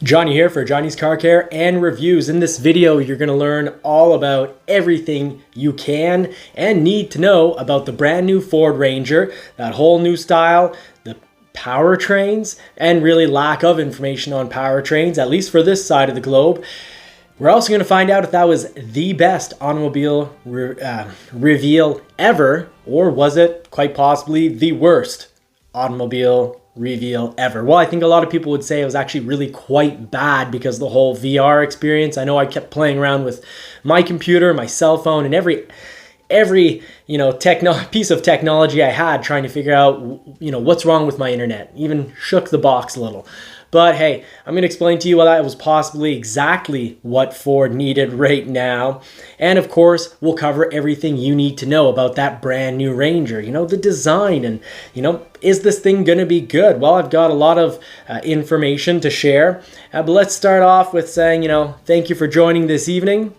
Johnny here for Johnny's Car Care and Reviews. In this video, you're going to learn all about everything you can and need to know about the brand new Ford Ranger, that whole new style, the powertrains, and really lack of information on powertrains, at least for this side of the globe. We're also going to find out if that was the best automobile reveal ever, or was it quite possibly the worst automobile reveal ever. Well, I think a lot of people would say it was actually really quite bad because of the whole VR experience. I know I kept playing around with my computer, my cell phone, and every piece of technology I had, trying to figure out what's wrong with my internet. Even shook the box a little. But hey, I'm going to explain to you why that was possibly exactly what Ford needed right now. And of course, we'll cover everything you need to know about that brand new Ranger. The design and, is this thing going to be good? Well, I've got a lot of information to share. But let's start off with saying, thank you for joining this evening.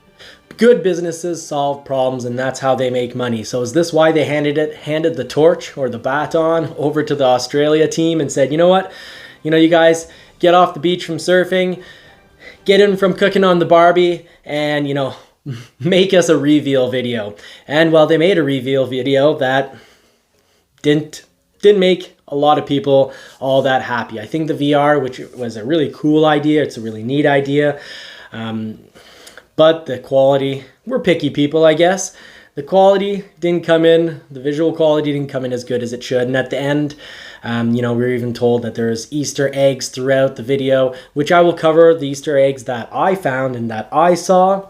Good businesses solve problems, and that's how they make money. So is this why they handed the torch or the baton over to the Australia team and said, you know what? You guys get off the beach from surfing, get in from cooking on the Barbie, and, make us a reveal video. And well, they made a reveal video that didn't make a lot of people all that happy. I think the VR, which was a really cool idea, it's a really neat idea, but the quality, we're picky people, I guess. The quality didn't come in, the visual quality didn't come in as good as it should. And at the end, we were even told that there's Easter eggs throughout the video, which I will cover the Easter eggs that I found and that I saw,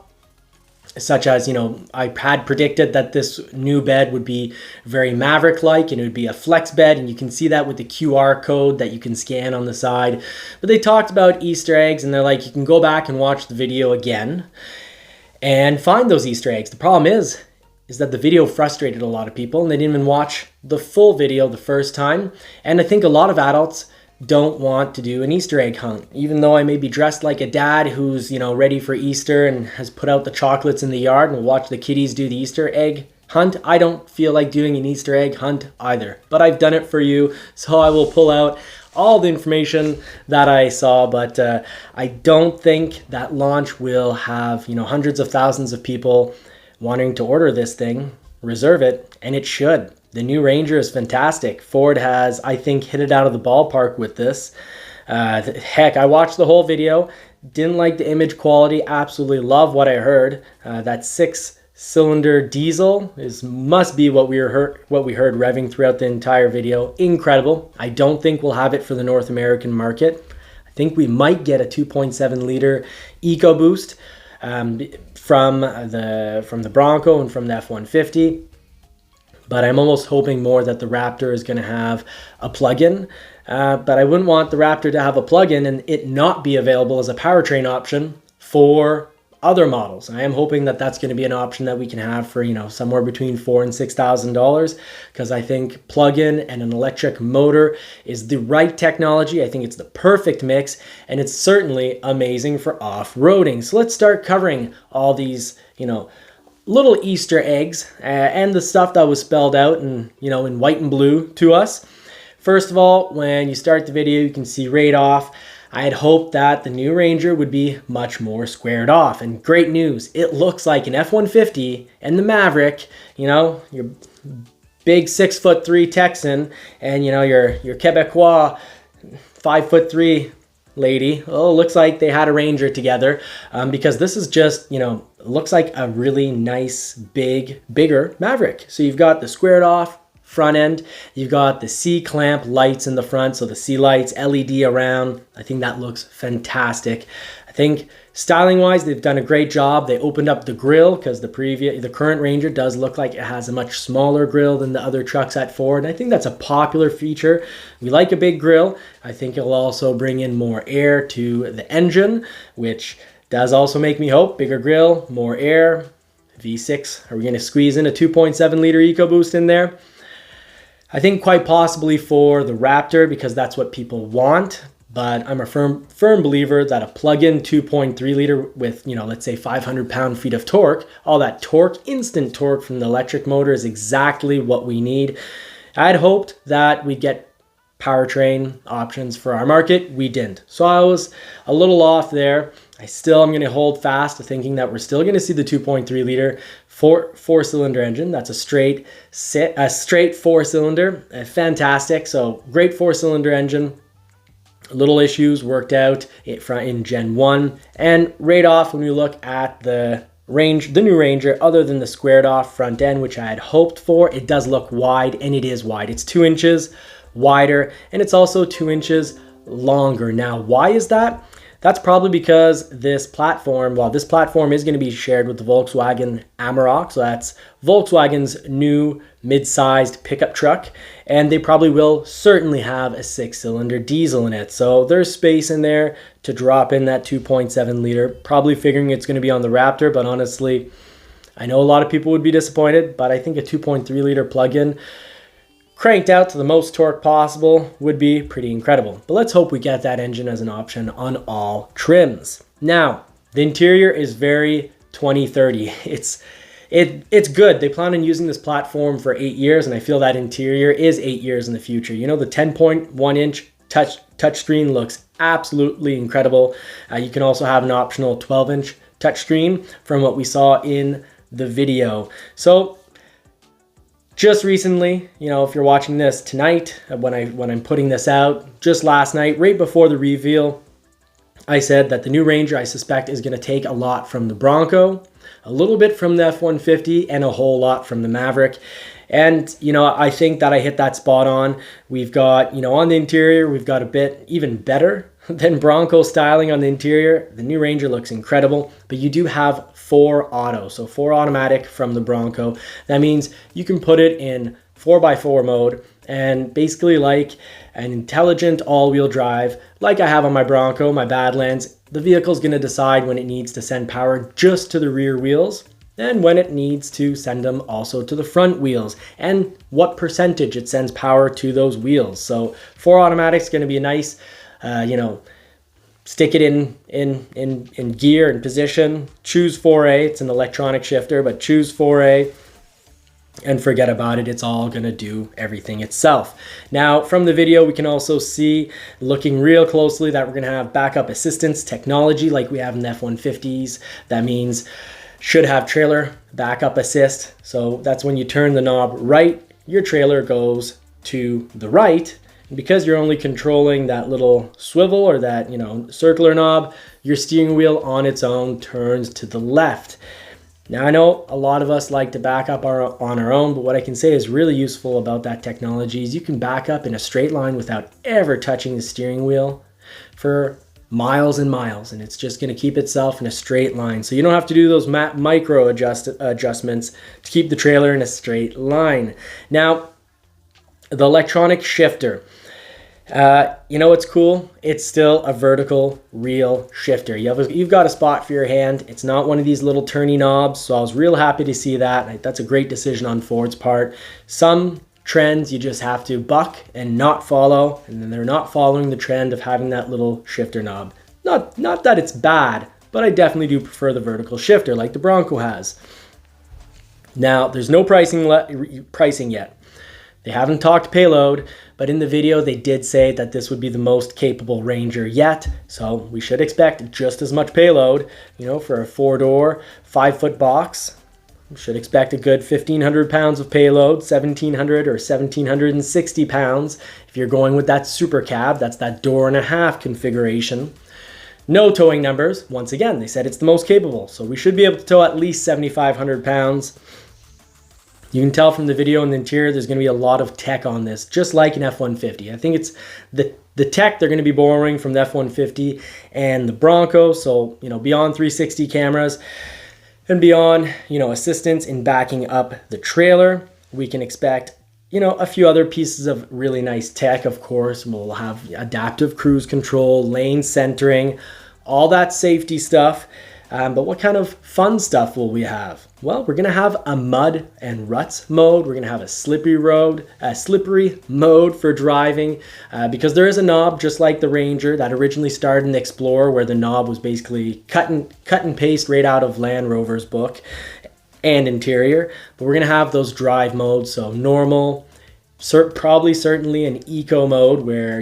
such as, I had predicted that this new bed would be very Maverick-like and it would be a flex bed, and you can see that with the QR code that you can scan on the side. But they talked about Easter eggs, and they're like, you can go back and watch the video again and find those Easter eggs. The problem is that the video frustrated a lot of people, and they didn't even watch the full video the first time. And I think a lot of adults don't want to do an Easter egg hunt. Even though I may be dressed like a dad who's, ready for Easter and has put out the chocolates in the yard and will watch the kiddies do the Easter egg hunt, I don't feel like doing an Easter egg hunt either. But I've done it for you, so I will pull out all the information that I saw. But I don't think that launch will have, hundreds of thousands of people wanting to order this thing, reserve it, and it should. The new Ranger is fantastic. Ford has, I think, hit it out of the ballpark with this. Heck, I watched the whole video, didn't like the image quality, absolutely love what I heard. That 6-cylinder diesel must be what we heard revving throughout the entire video. Incredible. I don't think we'll have it for the North American market. I think we might get a 2.7 liter EcoBoost from the Bronco and from the F-150, but I'm almost hoping more that the Raptor is going to have a plug-in. But I wouldn't want the Raptor to have a plug-in and it not be available as a powertrain option for other models. I am hoping that that's going to be an option that we can have for somewhere between $4,000 and $6,000, because I think plug-in and an electric motor is the right technology. I think it's the perfect mix, and it's certainly amazing for off-roading. So let's start covering all these little Easter eggs and the stuff that was spelled out in white and blue to us. First of all, when you start the video, you can see right off, I had hoped that the new Ranger would be much more squared off. And great news, it looks like an F-150 and the Maverick, your big 6'3" Texan, and your Quebecois 5'3" lady. Oh, looks like they had a Ranger together, because this is just, looks like a really nice, bigger Maverick. So you've got the squared off front end, you've got the C-clamp lights in the front, so the C-lights, LED around. I think that looks fantastic. I think styling-wise, they've done a great job. They opened up the grille, because the current Ranger does look like it has a much smaller grille than the other trucks at Ford. And I think that's a popular feature. We like a big grille. I think it'll also bring in more air to the engine, which does also make me hope. Bigger grille, more air. V6, are we going to squeeze in a 2.7 liter EcoBoost in there? I think quite possibly for the Raptor, because that's what people want. But I'm a firm believer that a plug-in 2.3 liter with, let's say 500 pound-feet of torque, all that torque, instant torque from the electric motor is exactly what we need. I'd hoped that we'd get powertrain options for our market. We didn't. So I was a little off there. I still am going to hold fast to thinking that we're still going to see the 2.3 liter four-cylinder engine. That's a straight four-cylinder. Fantastic. So great four-cylinder engine. Little issues worked out in Gen 1. And right off, when we look at the new Ranger, other than the squared off front end, which I had hoped for, it does look wide, and it is wide. It's 2 inches wider, and it's also 2 inches longer. Now, why is that? That's probably because this platform is going to be shared with the Volkswagen Amarok. So that's Volkswagen's new mid-sized pickup truck. And they probably will certainly have a 6-cylinder diesel in it. So there's space in there to drop in that 2.7 liter, probably figuring it's going to be on the Raptor. But honestly, I know a lot of people would be disappointed, but I think a 2.3 liter plug-in cranked out to the most torque possible would be pretty incredible. But let's hope we get that engine as an option on all trims. Now, the interior is very 2030. It's good. They plan on using this platform for 8 years, and I feel that interior is 8 years in the future. You know, the 10.1 inch touchscreen looks absolutely incredible. You can also have an optional 12-inch touchscreen from what we saw in the video. So just recently, you know, if you're watching this tonight, when I'm putting this out, just last night, right before the reveal, I said that the new Ranger, I suspect, is going to take a lot from the Bronco, a little bit from the F-150, and a whole lot from the Maverick. And, you know, I think that I hit that spot on. We've got, you know, on the interior, we've got a bit even better than Bronco styling on the interior. The new Ranger looks incredible, but you do have 4 auto, so 4 automatic from the Bronco. That means you can put it in 4x4 mode, and basically like an intelligent all-wheel drive, like I have on my Bronco, my Badlands. The vehicle's going to decide when it needs to send power just to the rear wheels, and when it needs to send them also to the front wheels, and what percentage it sends power to those wheels. So 4 automatic is going to be a nice, you know, stick it in gear and position, choose 4A. It's an electronic shifter, but choose 4A and forget about it. It's all going to do everything itself. Now, from the video, we can also see, looking real closely, that we're going to have backup assistance technology like we have in the F-150s. That means should have trailer backup assist. So that's when you turn the knob right, your trailer goes to the right. Because you're only controlling that little swivel or that, you know, circular knob, your steering wheel on its own turns to the left. Now, I know a lot of us like to back up on our own, but what I can say is really useful about that technology is you can back up in a straight line without ever touching the steering wheel for miles and miles, and it's just going to keep itself in a straight line. So you don't have to do those micro adjustments to keep the trailer in a straight line. Now, the electronic shifter. You know what's cool? It's still a vertical real shifter. You've got a spot for your hand. It's not one of these little turny knobs, so I was real happy to see that. That's a great decision on Ford's part. Some trends you just have to buck and not follow, and then they're not following the trend of having that little shifter knob. Not that it's bad, but I definitely do prefer the vertical shifter like the Bronco has. Now, there's no pricing yet. They haven't talked payload, but in the video they did say that this would be the most capable Ranger yet, so we should expect just as much payload. You know, for a 4-door, 5-foot box, we should expect a good 1,500 pounds of payload, 1,700 or 1,760 pounds. If you're going with that super cab, that's that door and a half configuration. No towing numbers. Once again, they said it's the most capable, so we should be able to tow at least 7,500 pounds. You can tell from the video in the interior there's going to be a lot of tech on this, just like an F-150. I think it's the tech they're going to be borrowing from the F-150 and the Bronco. So, you know, beyond 360 cameras and beyond, you know, assistance in backing up the trailer, we can expect, you know, a few other pieces of really nice tech. Of course, we'll have adaptive cruise control, lane centering, all that safety stuff. But what kind of fun stuff will we have? Well, we're going to have a mud and ruts mode. We're going to have a slippery mode for driving because there is a knob just like the Ranger that originally started in the Explorer, where the knob was basically cut and paste right out of Land Rover's book and interior. But we're going to have those drive modes, so normal, Probably certainly an eco mode where,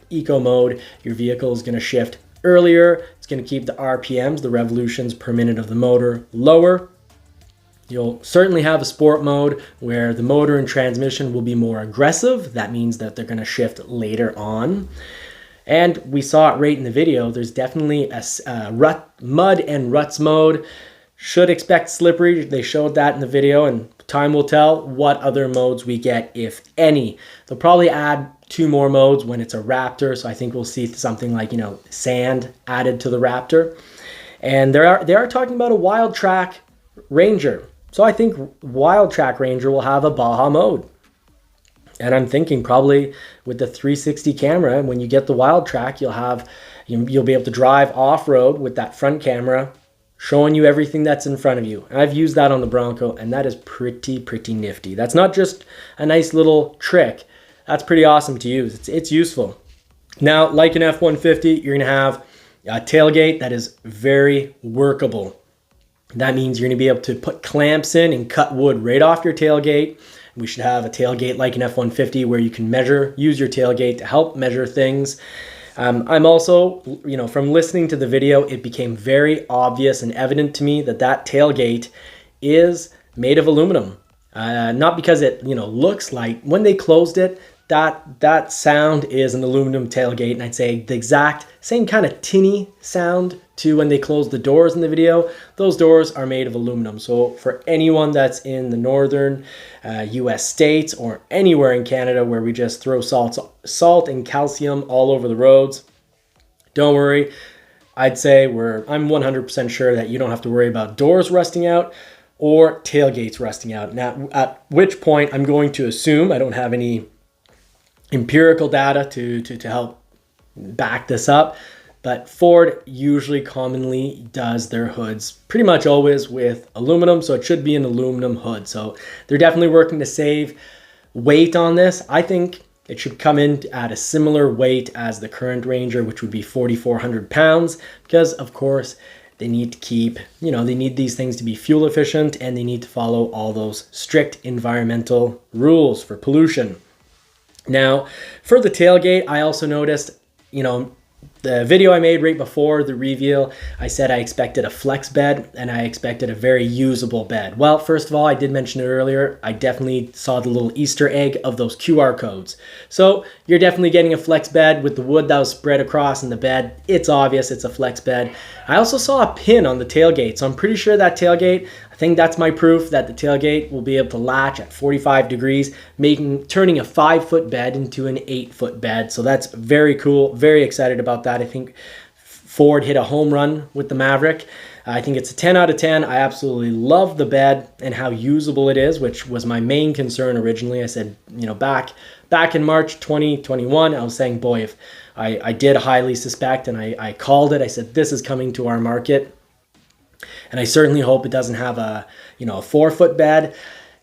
eco mode, your vehicle is going to shift earlier. It's going to keep the RPMs, the revolutions per minute of the motor, lower. You'll certainly have a sport mode where the motor and transmission will be more aggressive. That means that they're going to shift later on. And we saw it right in the video. There's definitely a mud and ruts mode. Should expect slippery. They showed that in the video, and time will tell what other modes we get, if any. They'll probably add 2 more modes when it's a Raptor. So I think we'll see something like, sand added to the Raptor. And they are talking about a Wild Track Ranger. So I think Wild Track Ranger will have a Baja mode. And I'm thinking probably with the 360 camera, when you get the Wild Track, you'll be able to drive off-road with that front camera, showing you everything that's in front of you. I've used that on the Bronco, and that is pretty nifty. That's not just a nice little trick. That's pretty awesome to use. It's useful. Now, like an F-150, you're going to have a tailgate that is very workable. That means you're going to be able to put clamps in and cut wood right off your tailgate. We should have a tailgate like an F-150 where you can use your tailgate to help measure things. I'm also, from listening to the video, it became very obvious and evident to me that tailgate is made of aluminum. Not because it, looks like, when they closed it, that sound is an aluminum tailgate, and I'd say the exact same kind of tinny sound to when they closed the doors in the video. Those doors are made of aluminum. So for anyone that's in the northern US states or anywhere in Canada where we just throw salt and calcium all over the roads, don't worry. I'd say I'm 100% sure that you don't have to worry about doors rusting out or tailgates rusting out. Now, at which point I'm going to assume, I don't have any empirical data to help back this up, but Ford usually commonly does their hoods pretty much always with aluminum, so it should be an aluminum hood. So they're definitely working to save weight on this. I think it should come in at a similar weight as the current Ranger, which would be 4,400 pounds, because of course they need to keep, they need these things to be fuel efficient, and they need to follow all those strict environmental rules for pollution. Now, for the tailgate, I also noticed, the video I made right before the reveal, I said I expected a flex bed and I expected a very usable bed. Well, first of all, I did mention it earlier, I definitely saw the little Easter egg of those QR codes. So you're definitely getting a flex bed with the wood that was spread across in the bed. It's obvious it's a flex bed. I also saw a pin on the tailgate, so I'm pretty sure that tailgate, I think that's my proof that the tailgate will be able to latch at 45 degrees, turning a 5-foot bed into an 8-foot bed. So that's very cool. Very excited about that. I think Ford hit a home run with the Maverick. I think it's a 10 out of 10. I absolutely love the bed and how usable it is, which was my main concern originally. I said, back in March 2021, I was saying, boy, if I did highly suspect, and I called it, I said, this is coming to our market. And I certainly hope it doesn't have a 4-foot bed.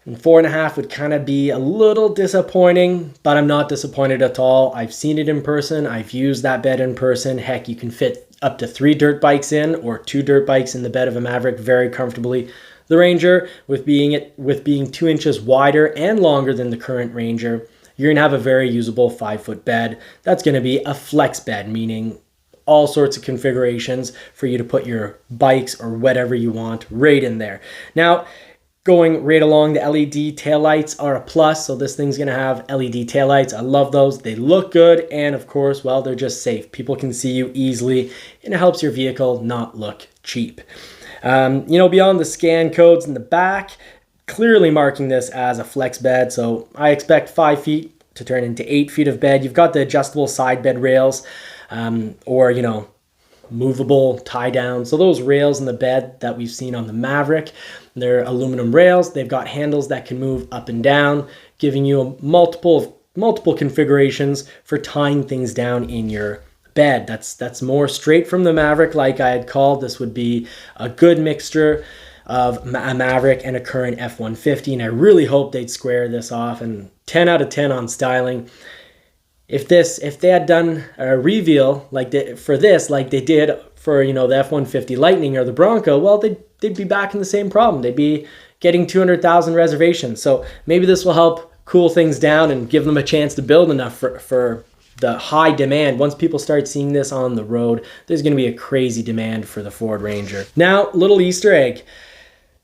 And 4.5 would kind of be a little disappointing, but I'm not disappointed at all. I've seen it in person. I've used that bed in person. Heck, you can fit up to 3 dirt bikes in, or 2 dirt bikes in the bed of a Maverick very comfortably. The Ranger, with being 2 inches wider and longer than the current Ranger, you're gonna have a very usable 5-foot bed. That's gonna be a flex bed, meaning all sorts of configurations for you to put your bikes or whatever you want right in there. Now, going right along, the LED taillights are a plus, so this thing's gonna have LED taillights. I love those. They look good, and of course, well, they're just safe. People can see you easily, and it helps your vehicle not look cheap. Beyond the scan codes in the back, clearly marking this as a flex bed, so I expect 5 feet to turn into 8 feet of bed. You've got the adjustable side bed rails, or movable tie down. So those rails in the bed that we've seen on the Maverick, they're aluminum rails. They've got handles that can move up and down, giving you multiple configurations for tying things down in your bed. That's more straight from the Maverick, like I had called. This would be a good mixture of a Maverick and a current F-150, and I really hope they'd square this off. And 10 out of 10 on styling. If they had done a reveal like they did for the the F-150 Lightning or the Bronco, well, they'd be back in the same problem. They'd be getting 200,000 reservations. So maybe this will help cool things down and give them a chance to build enough for the high demand. Once people start seeing this on the road, there's going to be a crazy demand for the Ford Ranger. Now, little Easter egg.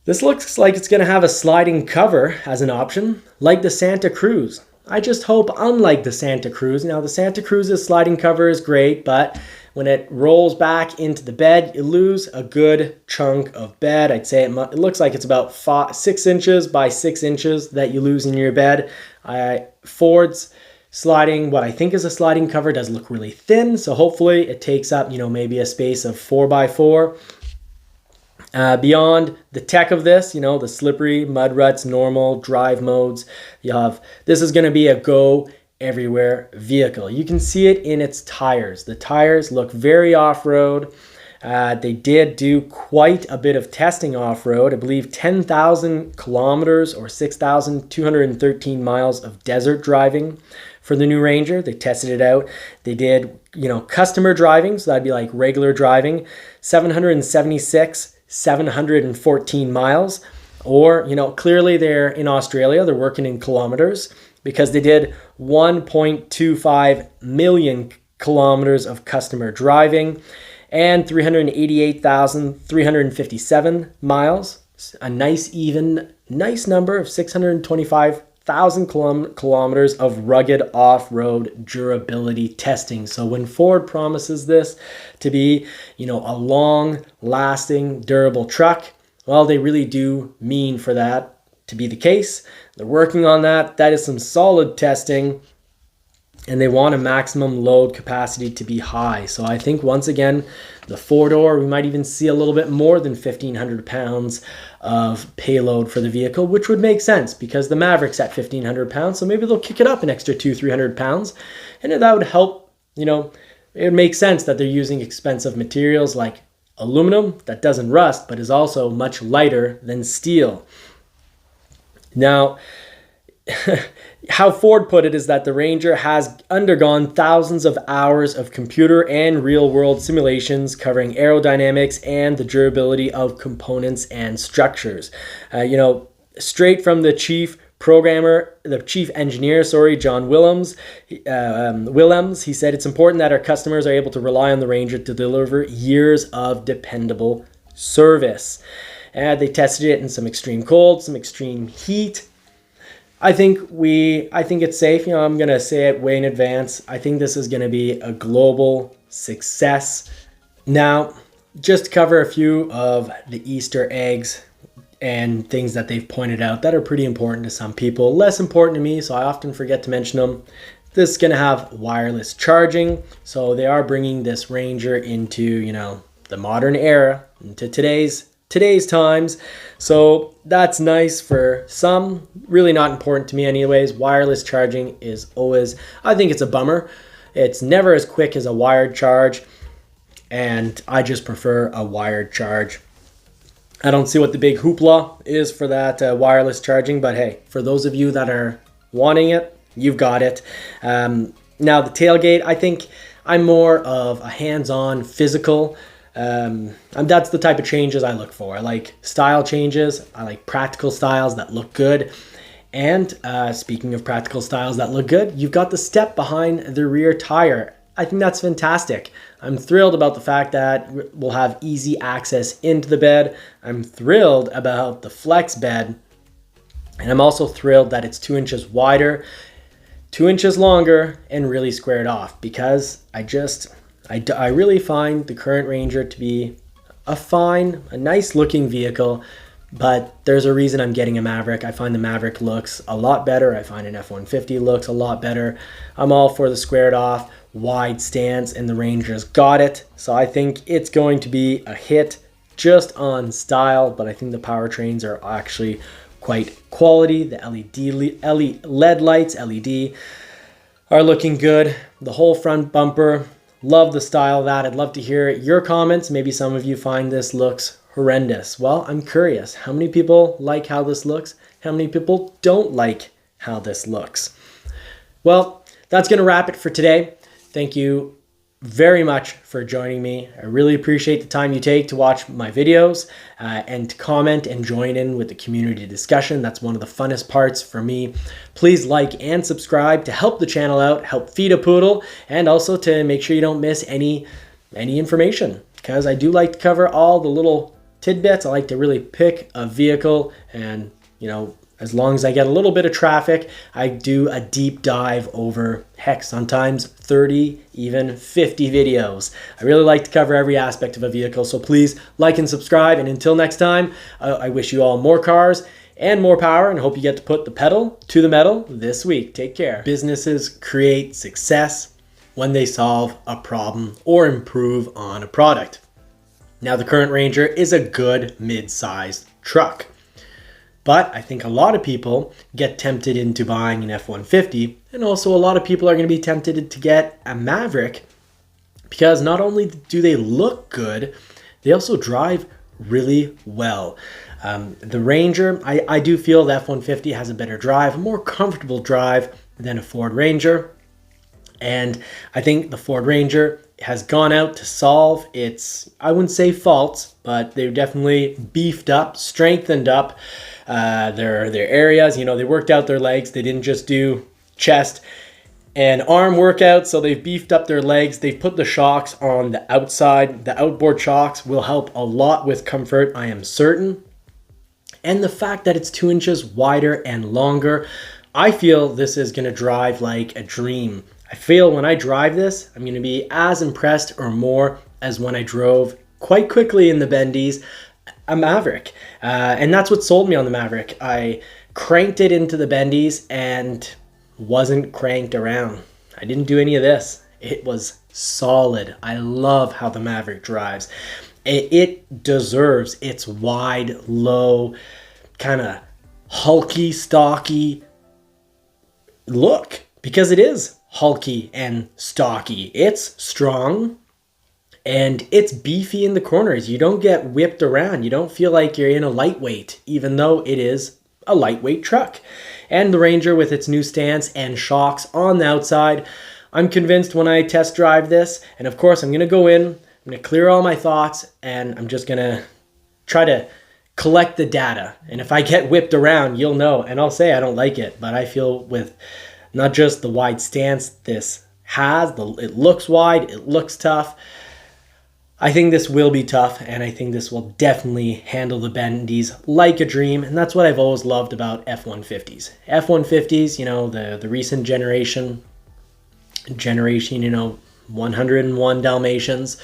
This looks like it's going to have a sliding cover as an option, like the Santa Cruz. I just hope, unlike the Santa Cruz, now the Santa Cruz's sliding cover is great, but when it rolls back into the bed, you lose a good chunk of bed. I'd say it looks like it's about 6 inches by 6 inches that you lose in your bed. Ford's sliding, what I think is a sliding cover, does look really thin, so hopefully it takes up, maybe a space of 4 by 4. Beyond the tech of this, the slippery, mud ruts, normal, drive modes, this is going to be a go everywhere vehicle. You can see it in its tires. The tires look very off-road. They did do quite a bit of testing off-road. I believe 10,000 kilometers or 6,213 miles of desert driving for the new Ranger. They tested it out. They did, customer driving, so that'd be like regular driving, 714 miles. Or, clearly they're in Australia, they're working in kilometers, because they did 1.25 million kilometers of customer driving and 388,357 miles. A nice number of 625,000 kilometers of rugged off-road durability testing. So when Ford promises this to be, a long-lasting, durable truck, well, they really do mean for that to be the case. They're working on that. That is some solid testing, and they want a maximum load capacity to be high. So I think, once again, the four-door, we might even see a little bit more than 1,500 pounds of payload for the vehicle, which would make sense because the Maverick's at 1,500 pounds, so maybe they'll kick it up an extra 200-300 pounds, and that would help. It would make sense that they're using expensive materials like aluminum that doesn't rust but is also much lighter than steel. Now, how Ford put it is that the Ranger has undergone thousands of hours of computer and real-world simulations covering aerodynamics and the durability of components and structures. Straight from the chief engineer, John Willems. He said, "It's important that our customers are able to rely on the Ranger to deliver years of dependable service." And they tested it in some extreme cold, some extreme heat. I think it's safe. I'm going to say it way in advance. I think this is going to be a global success. Now, just to cover a few of the Easter eggs and things that they've pointed out that are pretty important to some people, less important to me, so I often forget to mention them. This is going to have wireless charging. So they are bringing this Ranger into, the modern era, into today's times. So that's nice for some, really not important to me anyways. Wireless charging is always, I think it's a bummer. It's never as quick as a wired charge, and I just prefer a wired charge. I don't see what the big hoopla is for that wireless charging, but hey, for those of you that are wanting it, you've got it. Now the tailgate, I think I'm more of a hands-on physical. And that's the type of changes I look for. I like style changes. I like practical styles that look good. And speaking of practical styles that look good, you've got the step behind the rear tire. I think that's fantastic. I'm thrilled about the fact that we'll have easy access into the bed. I'm thrilled about the flex bed. And I'm also thrilled that it's 2 inches wider, 2 inches longer, and really squared off, because I really find the current Ranger to be a nice looking vehicle, but there's a reason I'm getting a Maverick. I find the Maverick looks a lot better. I find an F-150 looks a lot better. I'm all for the squared off, wide stance, and the Ranger's got it. So I think it's going to be a hit just on style, but I think the powertrains are actually quite quality. The LED lights, LED, are looking good. The whole front bumper, love the style of that. I'd love to hear your comments. Maybe some of you find this looks horrendous. Well, I'm curious. How many people like how this looks? How many people don't like how this looks? Well, that's going to wrap it for today. Thank you very much for joining me. I really appreciate the time you take to watch my videos and to comment and join in with the community discussion. That's one of the funnest parts for me. Please like and subscribe to help the channel out, help feed a poodle, and also to make sure you don't miss any information, because I do like to cover all the little tidbits. I like to really pick a vehicle, and as long as I get a little bit of traffic, I do a deep dive over, heck, sometimes 30, even 50 videos. I really like to cover every aspect of a vehicle, so please like and subscribe. And until next time, I wish you all more cars and more power, and hope you get to put the pedal to the metal this week. Take care. Businesses create success when they solve a problem or improve on a product. Now, the current Ranger is a good mid-sized truck. But I think a lot of people get tempted into buying an F-150, and also a lot of people are going to be tempted to get a Maverick, because not only do they look good, they also drive really well. The Ranger, I do feel the F-150 has a better drive, a more comfortable drive than a Ford Ranger. And I think the Ford Ranger has gone out to solve its, I wouldn't say faults, but they've definitely beefed up, strengthened up their areas. They worked out their legs. They didn't just do chest and arm workouts, so they've beefed up their legs. They've put the shocks on the outside. The outboard shocks will help a lot with comfort, I am certain. And the fact that it's 2 inches wider and longer, I feel this is going to drive like a dream. I feel when I drive this, I'm going to be as impressed or more as when I drove quite quickly in the bendies a Maverick. And that's what sold me on the Maverick. I cranked it into the bendies and wasn't cranked around. I didn't do any of this. It was solid. I love how the Maverick drives. It deserves its wide, low, kind of hulky, stocky look, because it is hulky and stocky. It's strong and it's beefy in the corners. You don't get whipped around. You don't feel like you're in a lightweight, even though it is a lightweight truck. And the Ranger, with its new stance and shocks on the outside, I'm convinced when I test drive this, and of course I'm going to go in, I'm going to clear all my thoughts, and I'm just going to try to collect the data. And if I get whipped around, you'll know, and I'll say I don't like it. But I feel with not just the wide stance this has, it looks wide, it looks tough. I think this will be tough, and I think this will definitely handle the bendies like a dream, and that's what I've always loved about F-150s. F-150s, the recent generation, 101 Dalmatians,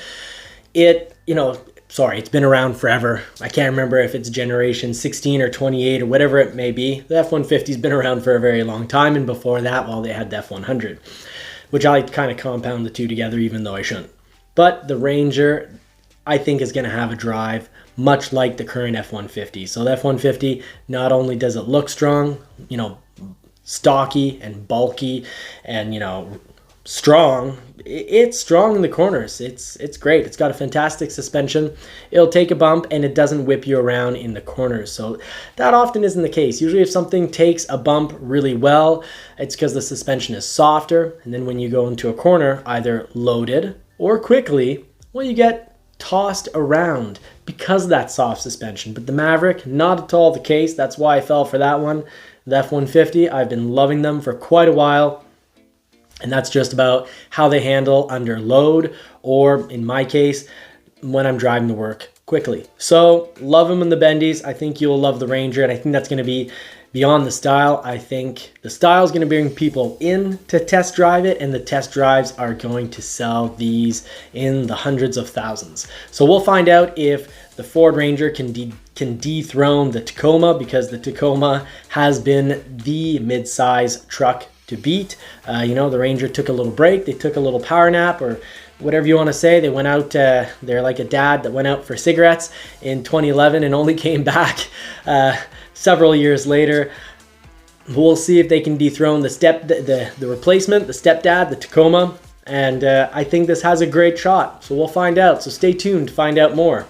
it's been around forever. I can't remember if it's generation 16 or 28 or whatever it may be. The F-150's been around for a very long time, and before that, they had the F-100, which I kind of compound the two together, even though I shouldn't. But the Ranger, I think, is going to have a drive much like the current F-150. So the F-150, not only does it look strong, stocky and bulky and, strong, it's strong in the corners. It's great. It's got a fantastic suspension. It'll take a bump and it doesn't whip you around in the corners. So that often isn't the case. Usually if something takes a bump really well, it's because the suspension is softer. And then when you go into a corner, either loaded or quickly, you get tossed around because of that soft suspension. But the Maverick, not at all the case. That's why I fell for that one. The F-150, I've been loving them for quite a while. And that's just about how they handle under load, or in my case, when I'm driving to work quickly. So love them in the bendies. I think you'll love the Ranger, and I think that's going to be beyond the style. I think the style is going to bring people in to test drive it, and the test drives are going to sell these in the hundreds of thousands. So we'll find out if the Ford Ranger can dethrone the Tacoma, because the Tacoma has been the mid-size truck to beat. The Ranger took a little break. They took a little power nap, or whatever you want to say. They went out, they're like a dad that went out for cigarettes in 2011 and only came back several years later. We'll see if they can dethrone the replacement, the stepdad, the Tacoma. And I think this has a great shot. So we'll find out. So stay tuned to find out more.